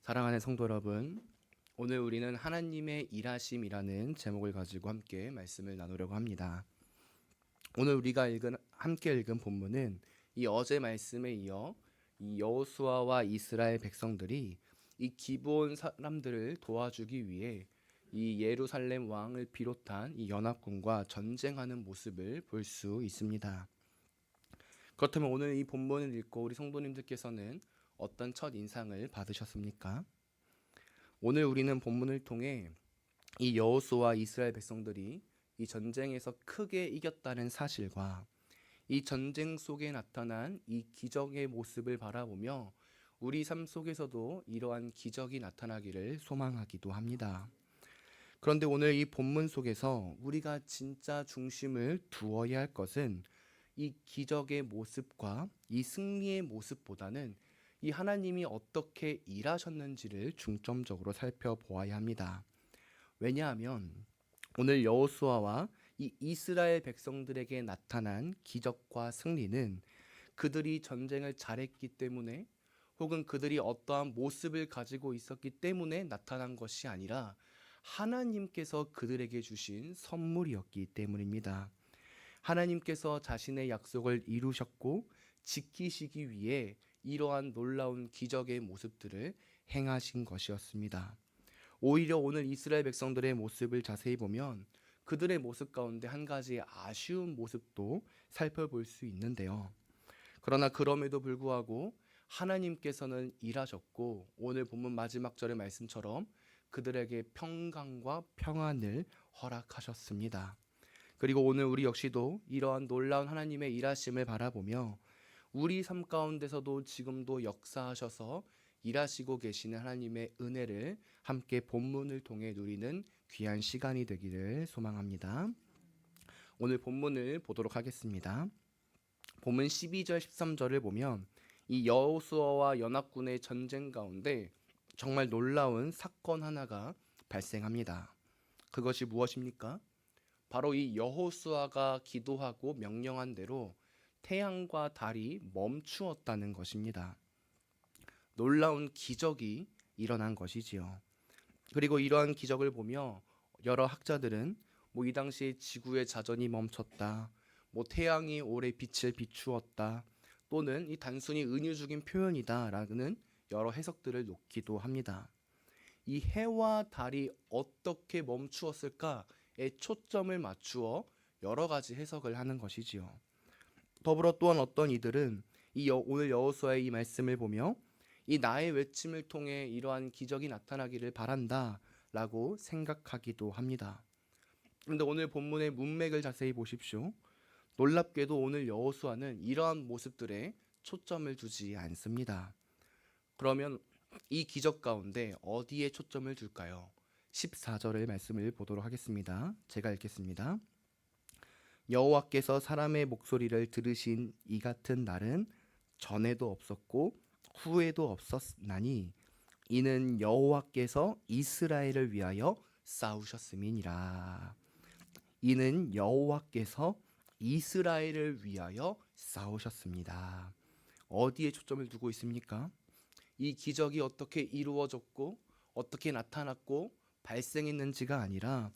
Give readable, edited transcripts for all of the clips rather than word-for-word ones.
사랑하는 성도 여러분, 오늘 우리는 하나님의 일하심이라는 제목을 가지고 함께 말씀을 나누려고 합니다. 오늘 우리가 함께 읽은 본문은 이 어제 말씀에 이어 이 여호수아와 이스라엘 백성들이 이 기브온 사람들을 도와주기 위해 이 예루살렘 왕을 비롯한 이 연합군과 전쟁하는 모습을 볼 수 있습니다. 그렇다면 오늘 이 본문을 읽고 우리 성도님들께서는 어떤 첫 인상을 받으셨습니까? 오늘 우리는 본문을 통해 이 여호수아와 이스라엘 백성들이 이 전쟁에서 크게 이겼다는 사실과 이 전쟁 속에 나타난 이 기적의 모습을 바라보며 우리 삶 속에서도 이러한 기적이 나타나기를 소망하기도 합니다. 그런데 오늘 이 본문 속에서 우리가 진짜 중심을 두어야 할 것은 이 기적의 모습과 이 승리의 모습보다는 이 하나님이 어떻게 일하셨는지를 중점적으로 살펴보아야 합니다. 왜냐하면 오늘 여호수아와 이 이스라엘 백성들에게 나타난 기적과 승리는 그들이 전쟁을 잘했기 때문에 혹은 그들이 어떠한 모습을 가지고 있었기 때문에 나타난 것이 아니라 하나님께서 그들에게 주신 선물이었기 때문입니다. 하나님께서 자신의 약속을 이루셨고 지키시기 위해 이러한 놀라운 기적의 모습들을 행하신 것이었습니다. 오히려 오늘 이스라엘 백성들의 모습을 자세히 보면 그들의 모습 가운데 한 가지 아쉬운 모습도 살펴볼 수 있는데요. 그러나 그럼에도 불구하고 하나님께서는 일하셨고 오늘 본문 마지막 절의 말씀처럼 그들에게 평강과 평안을 허락하셨습니다. 그리고 오늘 우리 역시도 이러한 놀라운 하나님의 일하심을 바라보며 우리 삶 가운데서도 지금도 역사하셔서 일하시고 계시는 하나님의 은혜를 함께 본문을 통해 누리는 귀한 시간이 되기를 소망합니다. 오늘 본문을 보도록 하겠습니다. 본문 12절 13절을 보면 이 여호수아와 연합군의 전쟁 가운데 정말 놀라운 사건 하나가 발생합니다. 그것이 무엇입니까? 바로 이 여호수아가 기도하고 명령한 대로 태양과 달이 멈추었다는 것입니다. 놀라운 기적이 일어난 것이지요. 그리고 이러한 기적을 보며 여러 학자들은 이 당시에 지구의 자전이 멈췄다, 태양이 오래 빛을 비추었다, 또는 이 단순히 은유적인 표현이다라는 여러 해석들을 놓기도 합니다. 이 해와 달이 어떻게 멈추었을까에 초점을 맞추어 여러 가지 해석을 하는 것이지요. 더불어 또한 어떤 이들은 오늘 여호수아의 이 말씀을 보며 이 나의 외침을 통해 이러한 기적이 나타나기를 바란다라고 생각하기도 합니다. 그런데 오늘 본문의 문맥을 자세히 보십시오. 놀랍게도 오늘 여호수아는 이러한 모습들에 초점을 두지 않습니다. 그러면 이 기적 가운데 어디에 초점을 둘까요? 14절의 말씀을 보도록 하겠습니다. 제가 읽겠습니다. 여호와께서 사람의 목소리를 들으신 이 같은 날은 전에도 없었고 후에도 없었나니 이는 여호와께서 이스라엘을 위하여 싸우셨음이니라. 이는 여호와께서 이스라엘을 위하여 싸우셨습니다. 어디에 초점을 두고 있습니까? 이 기적이 어떻게 이루어졌고 어떻게 나타났고 발생했는지가 아니라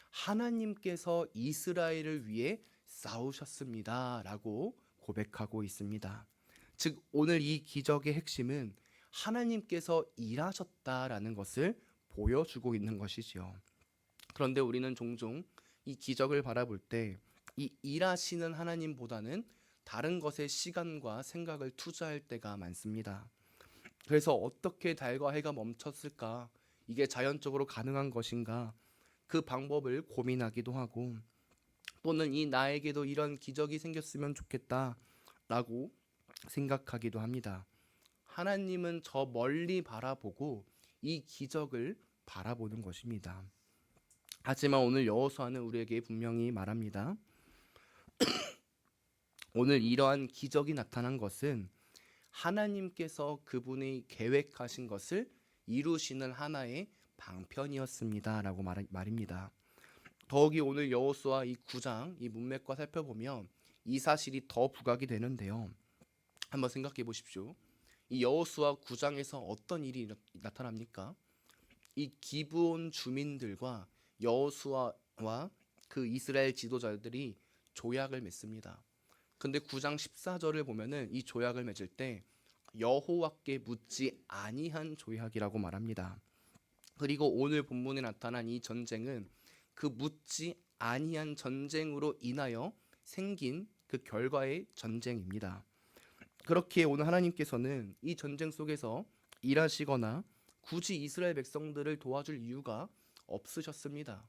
하나님께서 이스라엘을 위해 싸우셨습니다 라고 고백하고 있습니다. 즉 오늘 이 기적의 핵심은 하나님께서 일하셨다라는 것을 보여주고 있는 것이지요. 그런데 우리는 종종 이 기적을 바라볼 때 이 일하시는 하나님보다는 다른 것에 시간과 생각을 투자할 때가 많습니다. 그래서 어떻게 달과 해가 멈췄을까? 이게 자연적으로 가능한 것인가? 그 방법을 고민하기도 하고 또는 이 나에게도 이런 기적이 생겼으면 좋겠다라고 생각하기도 합니다. 하나님은 저 멀리 바라보고 이 기적을 바라보는 것입니다. 하지만 오늘 여호수아는 우리에게 분명히 말합니다. 오늘 이러한 기적이 나타난 것은 하나님께서 그분이 계획하신 것을 이루시는 하나의 방편이었습니다 라고 말입니다. 더욱이 오늘 여호수아 이 9장 이 문맥과 살펴보면 이 사실이 더 부각이 되는데요. 한번 생각해 보십시오. 이 여호수아 9장에서 어떤 일이 나타납니까? 이 기브온 주민들과 여호수아와 그 이스라엘 지도자들이 조약을 맺습니다. 근데 9장 14절을 보면은 이 조약을 맺을 때 여호와께 묻지 아니한 조약이라고 말합니다. 그리고 오늘 본문에 나타난 이 전쟁은 그 묻지 아니한 전쟁으로 인하여 생긴 그 결과의 전쟁입니다. 그렇게 오늘 하나님께서는 이 전쟁 속에서 일하시거나 굳이 이스라엘 백성들을 도와줄 이유가 없으셨습니다.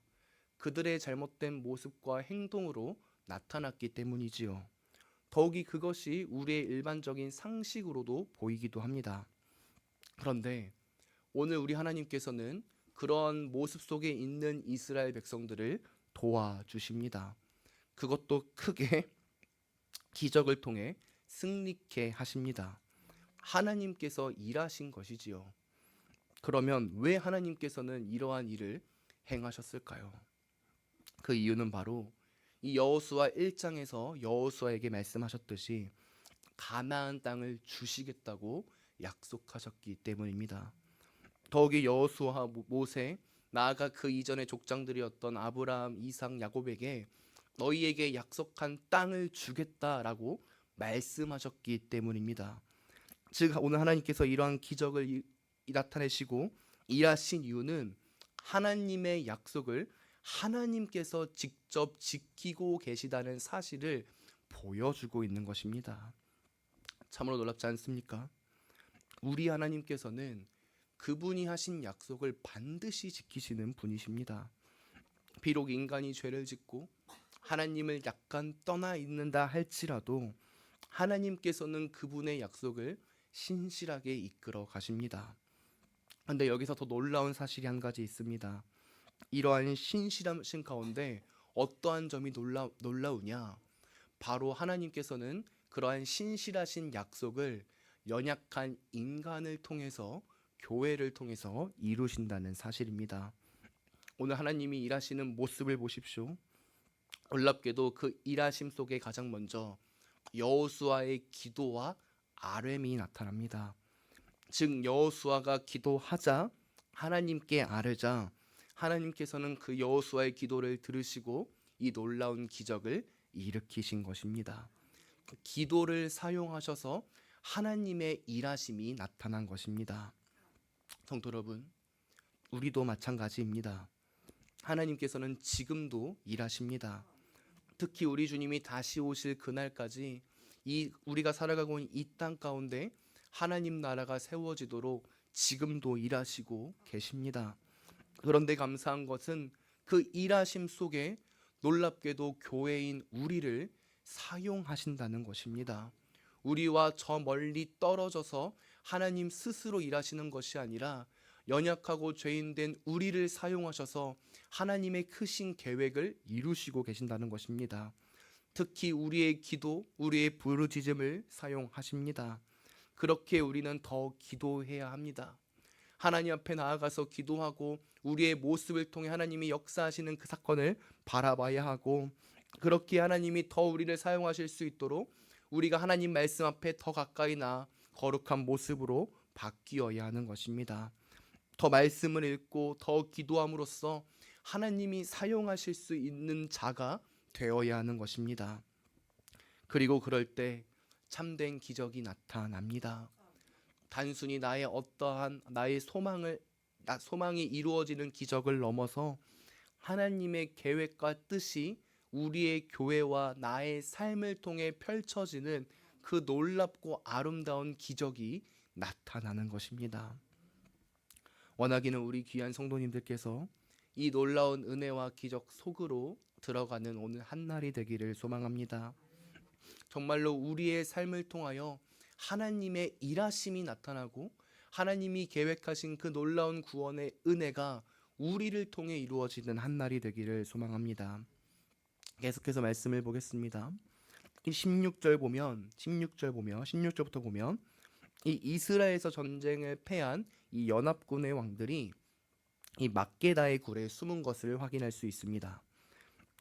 그들의 잘못된 모습과 행동으로 나타났기 때문이지요. 더욱이 그것이 우리의 일반적인 상식으로도 보이기도 합니다. 그런데 오늘 우리 하나님께서는 그런 모습 속에 있는 이스라엘 백성들을 도와주십니다. 그것도 크게 기적을 통해 승리케 하십니다. 하나님께서 일하신 것이지요. 그러면 왜 하나님께서는 이러한 일을 행하셨을까요? 그 이유는 바로 이 여호수아 1장에서 여호수아에게 말씀하셨듯이 가나안 땅을 주시겠다고 약속하셨기 때문입니다. 더욱이 여호수아와 모세, 나아가 그 이전의 족장들이었던 아브라함, 이삭, 야곱에게 너희에게 약속한 땅을 주겠다라고 말씀하셨기 때문입니다. 즉 오늘 하나님께서 이러한 기적을 나타내시고 일하신 이유는 하나님의 약속을 하나님께서 직접 지키고 계시다는 사실을 보여주고 있는 것입니다. 참으로 놀랍지 않습니까? 우리 하나님께서는 그분이 하신 약속을 반드시 지키시는 분이십니다. 비록 인간이 죄를 짓고 하나님을 약간 떠나 있는다 할지라도 하나님께서는 그분의 약속을 신실하게 이끌어 가십니다. 그런데 여기서 더 놀라운 사실이 한 가지 있습니다. 이러한 신실하신 가운데 어떠한 점이 놀라우냐? 바로 하나님께서는 그러한 신실하신 약속을 연약한 인간을 통해서, 교회를 통해서 이루신다는 사실입니다. 오늘 하나님이 일하시는 모습을 보십시오. 놀랍게도 그 일하심 속에 가장 먼저 여호수아의 기도와 아뢰미 나타납니다. 즉 여호수아가 기도하자 하나님께 아뢰자 하나님께서는 그 여호수아의 기도를 들으시고 이 놀라운 기적을 일으키신 것입니다. 기도를 사용하셔서 하나님의 일하심이 나타난 것입니다. 성도 여러분, 우리도 마찬가지입니다. 하나님께서는 지금도 일하십니다. 특히 우리 주님이 다시 오실 그날까지 우리가 살아가고 있는 이 땅 가운데 하나님 나라가 세워지도록 지금도 일하시고 계십니다. 그런데 감사한 것은 그 일하심 속에 놀랍게도 교회인 우리를 사용하신다는 것입니다. 우리와 저 멀리 떨어져서 하나님 스스로 일하시는 것이 아니라 연약하고 죄인된 우리를 사용하셔서 하나님의 크신 계획을 이루시고 계신다는 것입니다. 특히 우리의 기도, 우리의 부르짖음을 사용하십니다. 그렇게 우리는 더 기도해야 합니다. 하나님 앞에 나아가서 기도하고 우리의 모습을 통해 하나님이 역사하시는 그 사건을 바라봐야 하고, 그렇게 하나님이 더 우리를 사용하실 수 있도록 우리가 하나님 말씀 앞에 더 가까이 나아 거룩한 모습으로 바뀌어야 하는 것입니다. 더 말씀을 읽고 더 기도함으로써 하나님이 사용하실 수 있는 자가 되어야 하는 것입니다. 그리고 그럴 때 참된 기적이 나타납니다. 단순히 나의 소망이 이루어지는 기적을 넘어서 하나님의 계획과 뜻이 우리의 교회와 나의 삶을 통해 펼쳐지는 그 놀랍고 아름다운 기적이 나타나는 것입니다. 원하기는 우리 귀한 성도님들께서 이 놀라운 은혜와 기적 속으로 들어가는 오늘 한날이 되기를 소망합니다. 정말로 우리의 삶을 통하여 하나님의 일하심이 나타나고 하나님이 계획하신 그 놀라운 구원의 은혜가 우리를 통해 이루어지는 한날이 되기를 소망합니다. 계속해서 말씀을 보겠습니다. 16절부터 보면 이 이스라엘에서 전쟁을 패한 이 연합군의 왕들이 이 막게다의 굴에 숨은 것을 확인할 수 있습니다.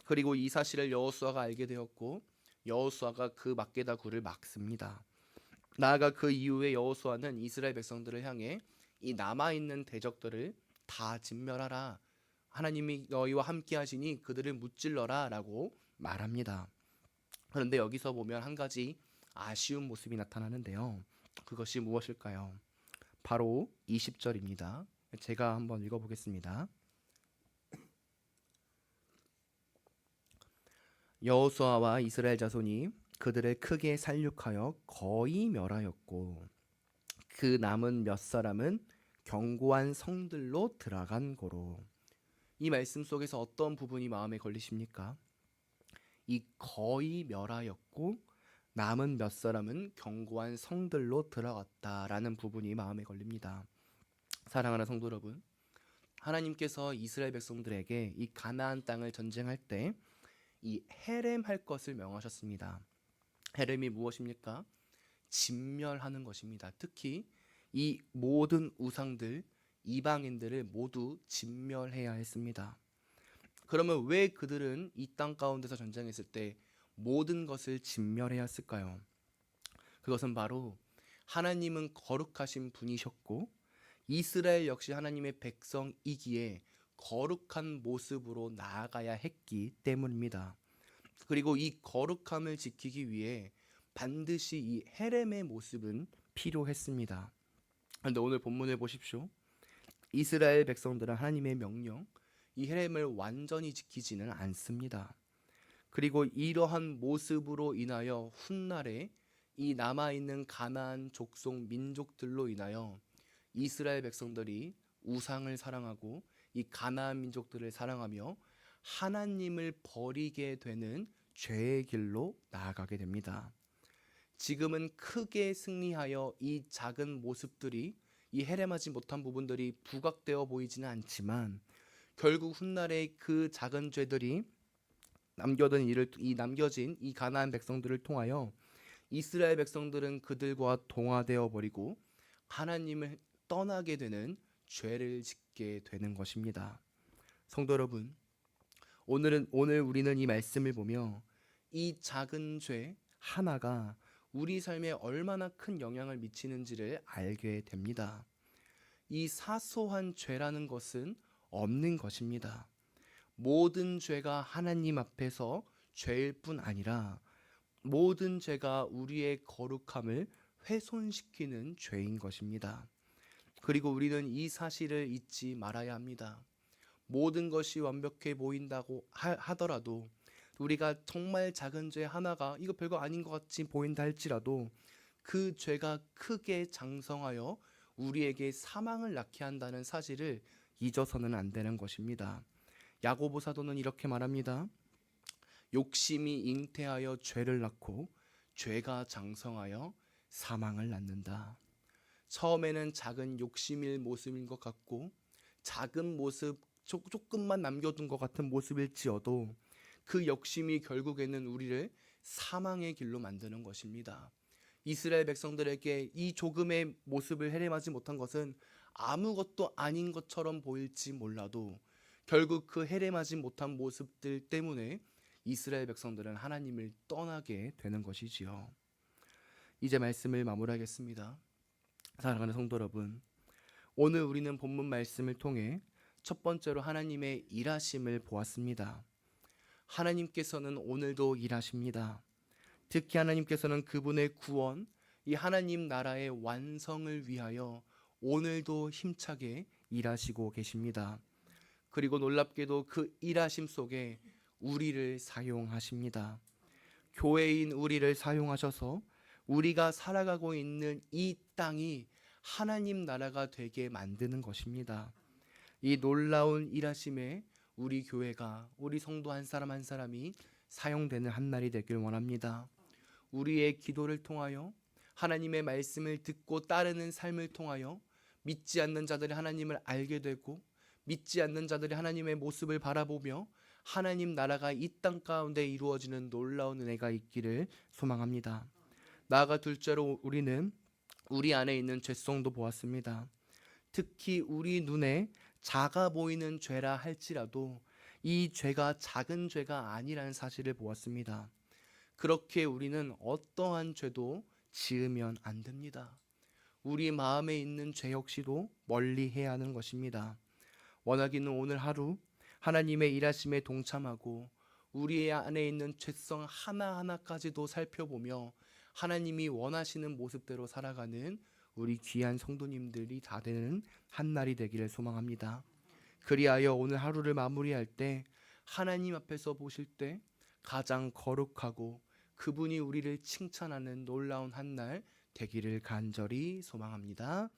그리고 이 사실을 여호수아가 알게 되었고 여호수아가 그 막게다 굴을 막습니다. 나아가 그 이후에 여호수아는 이스라엘 백성들을 향해 이 남아 있는 대적들을 다 진멸하라. 하나님이 너희와 함께 하시니 그들을 무찔러라라고 말합니다. 그런데 여기서 보면 한 가지 아쉬운 모습이 나타나는데요. 그것이 무엇일까요? 바로 20절입니다. 제가 한번 읽어보겠습니다. 여호수아와 이스라엘 자손이 그들을 크게 살육하여 거의 멸하였고 그 남은 몇 사람은 견고한 성들로 들어간 고로. 이 말씀 속에서 어떤 부분이 마음에 걸리십니까? 이 거의 멸하였고 남은 몇 사람은 견고한 성들로 들어갔다라는 부분이 마음에 걸립니다. 사랑하는 성도 여러분, 하나님께서 이스라엘 백성들에게 이 가나안 땅을 전쟁할 때 이 헤렘할 것을 명하셨습니다. 헤렘이 무엇입니까? 진멸하는 것입니다. 특히 이 모든 우상들, 이방인들을 모두 진멸해야 했습니다. 그러면 왜 그들은 이 땅 가운데서 전쟁했을 때 모든 것을 진멸해야 했을까요? 그것은 바로 하나님은 거룩하신 분이셨고 이스라엘 역시 하나님의 백성이기에 거룩한 모습으로 나아가야 했기 때문입니다. 그리고 이 거룩함을 지키기 위해 반드시 이 헤렘의 모습은 필요했습니다. 그런데 오늘 본문을 보십시오. 이스라엘 백성들은 하나님의 명령, 이 헤렘을 완전히 지키지는 않습니다. 그리고 이러한 모습으로 인하여 훗날에 이 남아있는 가나안 족속 민족들로 인하여 이스라엘 백성들이 우상을 사랑하고 이 가나안 민족들을 사랑하며 하나님을 버리게 되는 죄의 길로 나아가게 됩니다. 지금은 크게 승리하여 이 작은 모습들이 이 헤렘하지 못한 부분들이 부각되어 보이지는 않지만 결국 훗날에 그 작은 죄들이 남겨진 이 가나안 백성들을 통하여 이스라엘 백성들은 그들과 동화되어 버리고 하나님을 떠나게 되는 죄를 짓게 되는 것입니다. 성도 여러분, 오늘 우리는 이 말씀을 보며 이 작은 죄 하나가 우리 삶에 얼마나 큰 영향을 미치는지를 알게 됩니다. 이 사소한 죄라는 것은 없는 것입니다. 모든 죄가 하나님 앞에서 죄일 뿐 아니라 모든 죄가 우리의 거룩함을 훼손시키는 죄인 것입니다. 그리고 우리는 이 사실을 잊지 말아야 합니다. 모든 것이 완벽해 보인다고 하더라도 우리가 정말 작은 죄 하나가 이거 별거 아닌 것 같이 보인다 할지라도 그 죄가 크게 장성하여 우리에게 사망을 낳게 한다는 사실을 잊어서는 안 되는 것입니다. 야고보 사도는 이렇게 말합니다. 욕심이 잉태하여 죄를 낳고 죄가 장성하여 사망을 낳는다. 처음에는 작은 욕심일 모습인 것 같고 작은 모습 조금만 남겨둔 것 같은 모습일지어도 그 욕심이 결국에는 우리를 사망의 길로 만드는 것입니다. 이스라엘 백성들에게 이 조금의 모습을 헤рем하지 못한 것은 아무것도 아닌 것처럼 보일지 몰라도 결국 그 헤렘하지 못한 모습들 때문에 이스라엘 백성들은 하나님을 떠나게 되는 것이지요. 이제 말씀을 마무리하겠습니다. 사랑하는 성도 여러분, 오늘 우리는 본문 말씀을 통해 첫 번째로 하나님의 일하심을 보았습니다. 하나님께서는 오늘도 일하십니다. 특히 하나님께서는 그분의 구원, 이 하나님 나라의 완성을 위하여 오늘도 힘차게 일하시고 계십니다. 그리고 놀랍게도 그 일하심 속에 우리를 사용하십니다. 교회인 우리를 사용하셔서 우리가 살아가고 있는 이 땅이 하나님 나라가 되게 만드는 것입니다. 이 놀라운 일하심에 우리 교회가, 우리 성도 한 사람 한 사람이 사용되는 한 날이 되길 원합니다. 우리의 기도를 통하여 하나님의 말씀을 듣고 따르는 삶을 통하여 믿지 않는 자들이 하나님을 알게 되고 믿지 않는 자들이 하나님의 모습을 바라보며 하나님 나라가 이 땅 가운데 이루어지는 놀라운 은혜가 있기를 소망합니다. 나아가 둘째로 우리는 우리 안에 있는 죄성도 보았습니다. 특히 우리 눈에 작아 보이는 죄라 할지라도 이 죄가 작은 죄가 아니라는 사실을 보았습니다. 그렇게 우리는 어떠한 죄도 지으면 안 됩니다. 우리 마음에 있는 죄 역시도 멀리 해야 하는 것입니다. 원하기는 오늘 하루 하나님의 일하심에 동참하고 우리 안에 있는 죄성 하나하나까지도 살펴보며 하나님이 원하시는 모습대로 살아가는 우리 귀한 성도님들이 다 되는 한날이 되기를 소망합니다. 그리하여 오늘 하루를 마무리할 때 하나님 앞에서 보실 때 가장 거룩하고 그분이 우리를 칭찬하는 놀라운 한날 되기를 간절히 소망합니다.